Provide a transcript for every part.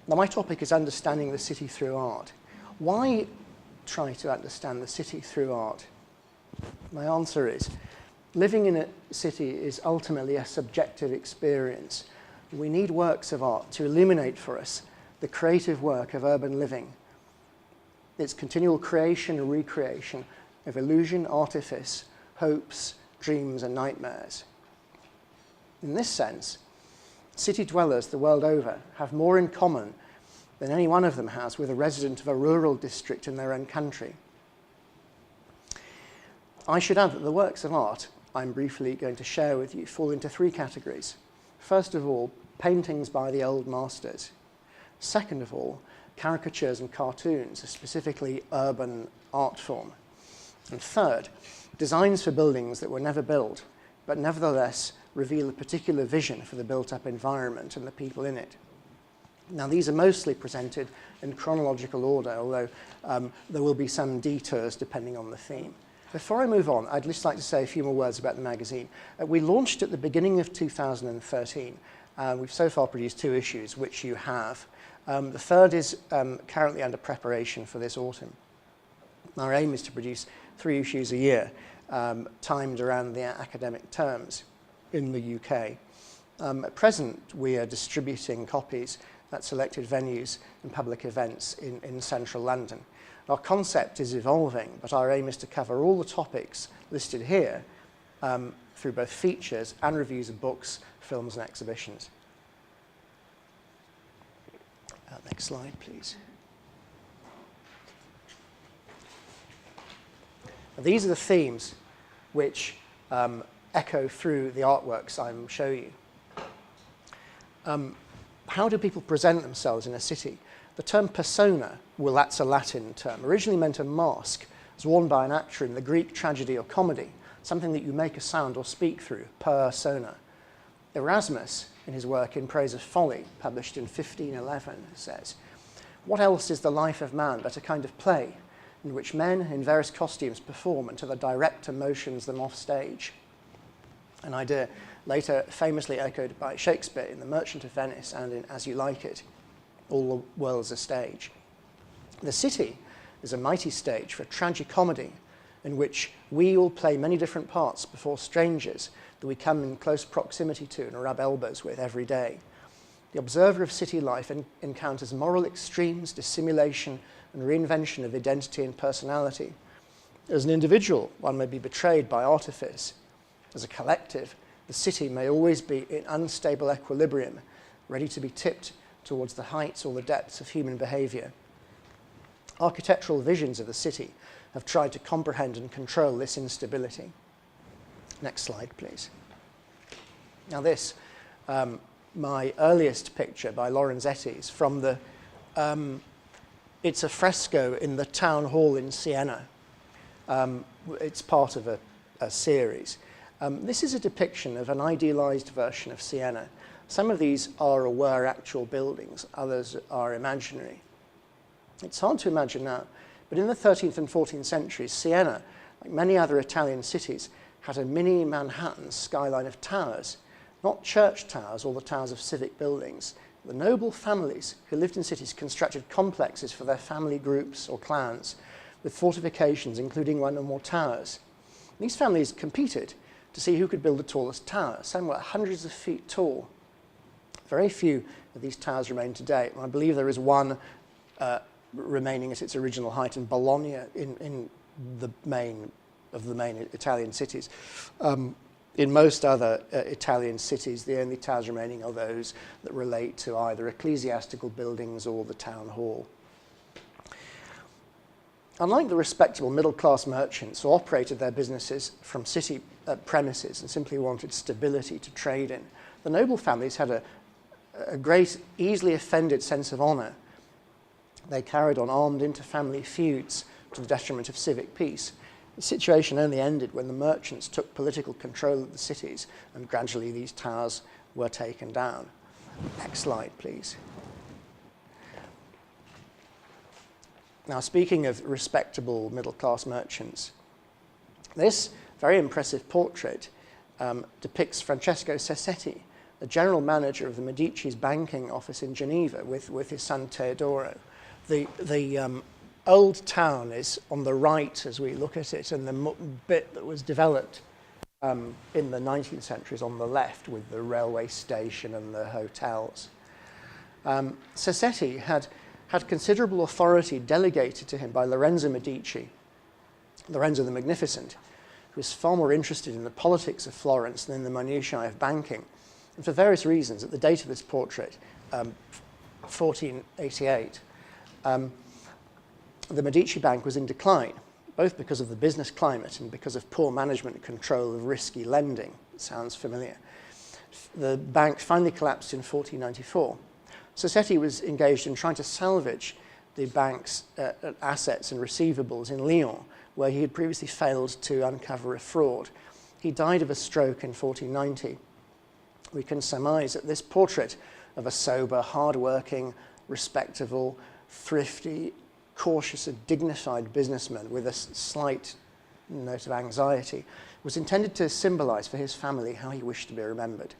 Now, my topic is understanding the city through art. Why try to understand the city through art? My answer is, living in a city is ultimately a subjective experience. We need works of art to illuminate for us the creative work of urban living. Its continual creation and recreation of illusion, artifice, hopes, dreams, and nightmares. In this sense, city dwellers the world over have more in common than any one of them has with a resident of a rural district in their own country. I should add that the works of art I'm briefly going to share with you fall into three categories. First of all, paintings by the old masters. Second of all, caricatures and cartoons, a specifically urban art form. And third, designs for buildings that were never built, but nevertheless reveal a particular vision for the built-up environment and the people in it. Now, these are mostly presented in chronological order, although there will be some detours depending on the theme. Before I move on, I'd just like to say a few more words about the magazine. We launched at the beginning of 2013. We've so far produced 2 issues, which you have. The third is currently under preparation for this autumn. Our aim is to produce 3 issues a year, timed around the academic terms in the UK. At present, we are distributing copies at selected venues and public events in central London. Our concept is evolving, but our aim is to cover all the topics listed here through both features and reviews of books, films, and exhibitions. Next slide, please. Now, these are the themes which echo through the artworks I'm showing you. How do people present themselves in a city? The term persona, well, that's a Latin term, originally meant a mask. It was worn by an actor in the Greek tragedy or comedy, something that you make a sound or speak through, persona. Erasmus, in his work In Praise of Folly, published in 1511, says, "What else is the life of man but a kind of play in which men in various costumes perform until the director motions them off stage?" An idea later famously echoed by Shakespeare in The Merchant of Venice and in As You Like It, all the world's a stage. The city is a mighty stage for tragicomedy in which we all play many different parts before strangers that we come in close proximity to and rub elbows with every day. The observer of city life encounters moral extremes, dissimulation, and reinvention of identity and personality. As an individual, one may be betrayed by artifice. As a collective, the city may always be in unstable equilibrium, ready to be tipped towards the heights or the depths of human behaviour. Architectural visions of the city have tried to comprehend and control this instability. Next slide, please. Now this, my earliest picture by Lorenzetti is from the, it's a fresco in the town hall in Siena. It's part of a series. This is a depiction of an idealized version of Siena. Some of these are or were actual buildings, others are imaginary. It's hard to imagine now, but in the 13th and 14th centuries, Siena, like many other Italian cities, had a mini Manhattan skyline of towers, not church towers or the towers of civic buildings. The noble families who lived in cities constructed complexes for their family groups or clans, with fortifications including one or more towers. These families competed to see who could build the tallest tower. Some were hundreds of feet tall. Very few of these towers remain today. I believe there is one remaining at its original height in Bologna, in the main Italian cities. In most other Italian cities, the only towers remaining are those that relate to either ecclesiastical buildings or the town hall. Unlike the respectable middle-class merchants who operated their businesses from city premises and simply wanted stability to trade in, the noble families had a great, easily offended sense of honour. They carried on armed inter-family feuds to the detriment of civic peace. The situation only ended when the merchants took political control of the cities, and gradually these towers were taken down. Next slide, please. Now, speaking of respectable middle-class merchants, this very impressive portrait depicts Francesco Sassetti the general manager of the Medici's banking office in Geneva with his son Teodoro. The old town is on the right as we look at it, and the bit that was developed in the 19th century is on the left with the railway station and the hotels. CityCity had considerable authority delegated to him by Lorenzo Medici, Lorenzo the Magnificent, who was far more interested in the politics of Florence than in the minutiae of banking. And for various reasons, at the date of this portrait, 1488, the Medici Bank was in decline, both because of the business climate and because of poor management and control of risky lending. It sounds familiar. The bank finally collapsed in 1494. CityCity was engaged in trying to salvage the bank's assets and receivables in Lyon, where he had previously failed to uncover a fraud. He died of a stroke in 1490. We can surmise that this portrait of a sober, hard-working, respectable, thrifty, cautious and dignified businessman with a slight note of anxiety was intended to symbolize for his family how he wished to be remembered.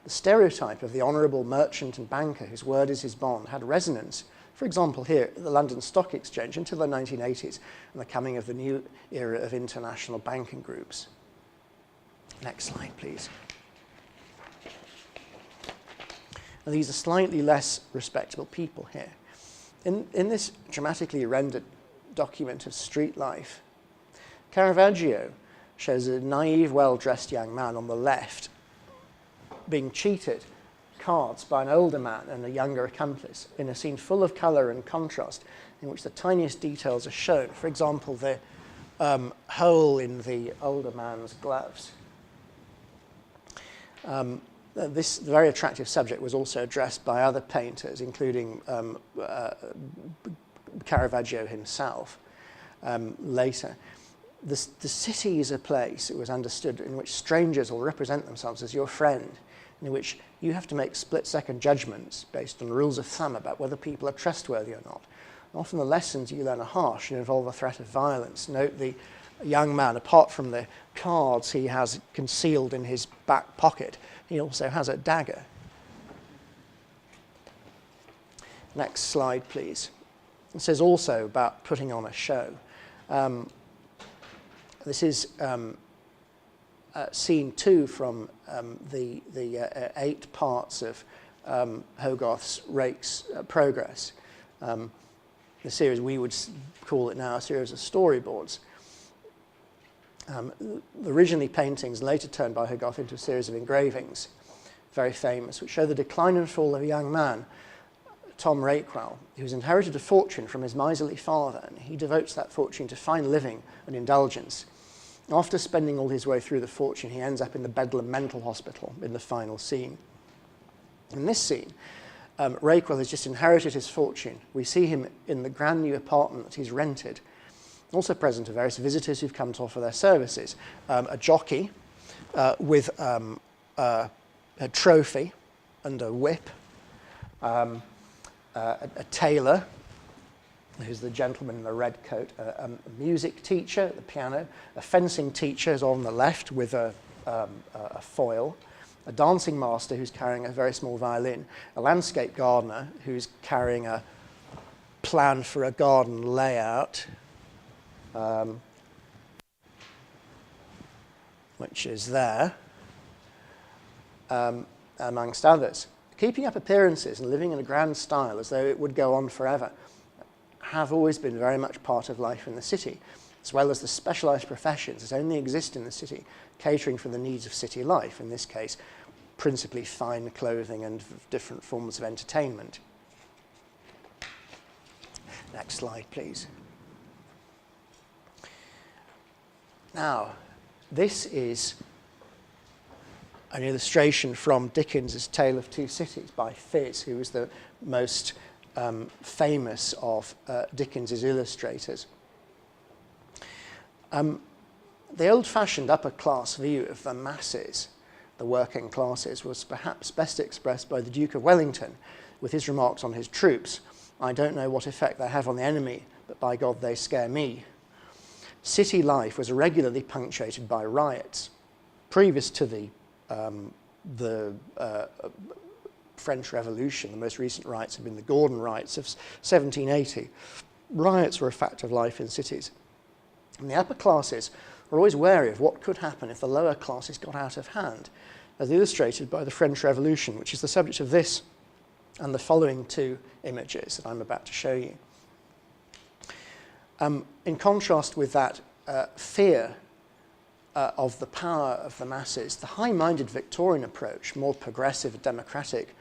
The stereotype of the honourable merchant and banker whose word is his bond had resonance, for example, here at the London Stock Exchange until the 1980s and the coming of the new era of international banking groups. Next slide, please. Now, these are slightly less respectable people here. In this dramatically rendered document of street life, Caravaggio shows a naive, well-dressed young man on the left being cheated cards by an older man and a younger accomplice in a scene full of colour and contrast in which the tiniest details are shown. For example, the hole in the older man's gloves. This very attractive subject was also addressed by other painters, including Caravaggio himself later. The city is a place, it was understood, in which strangers will represent themselves as your friend, in which you have to make split-second judgments based on rules of thumb about whether people are trustworthy or not. And often the lessons you learn are harsh and involve a threat of violence. Note the young man, apart from the cards he has concealed in his back pocket, he also has a dagger. Next slide, please. It says also about putting on a show. This is scene 2 from the 8 parts of Hogarth's Rake's Progress. The series we would call it now a series of storyboards. Originally paintings, later turned by Hogarth into a series of engravings, very famous, which show the decline and fall of a young man, Tom Rakewell, who's inherited a fortune from his miserly father, and he devotes that fortune to fine living and indulgence. After spending all his way through the fortune, he ends up in the Bedlam Mental Hospital in the final scene. In this scene, Rakewell has just inherited his fortune. We see him in the brand new apartment that he's rented. Also present are various visitors who've come to offer their services. A jockey with a trophy and a whip, a tailor, who's the gentleman in the red coat, a music teacher at the piano, a fencing teacher is on the left with a foil, a dancing master who's carrying a very small violin, a landscape gardener who's carrying a plan for a garden layout, which is there, amongst others. Keeping up appearances and living in a grand style as though it would go on forever have always been very much part of life in the city, as well as the specialised professions that only exist in the city, catering for the needs of city life, in this case, principally fine clothing and different forms of entertainment. Next slide, please. Now, this is an illustration from Dickens' Tale of Two Cities by Phiz, who was the most famous of Dickens' illustrators. The old-fashioned upper-class view of the masses, the working classes, was perhaps best expressed by the Duke of Wellington with his remarks on his troops. "I don't know what effect they have on the enemy, but by God they scare me." City life was regularly punctuated by riots. Previous to the the French Revolution, the most recent riots have been the Gordon riots of 1780. Riots were a fact of life in cities. And the upper classes were always wary of what could happen if the lower classes got out of hand, as illustrated by the French Revolution, which is the subject of this and the following two images that I'm about to show you. In contrast with that fear of the power of the masses, the high-minded Victorian approach, more progressive and democratic,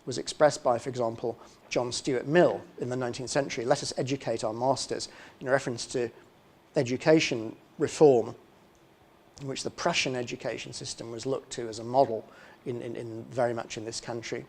was expressed by, for example, John Stuart Mill in the 19th century. Let us educate our masters, in reference to education reform, in which the Prussian education system was looked to as a model in very much in this country.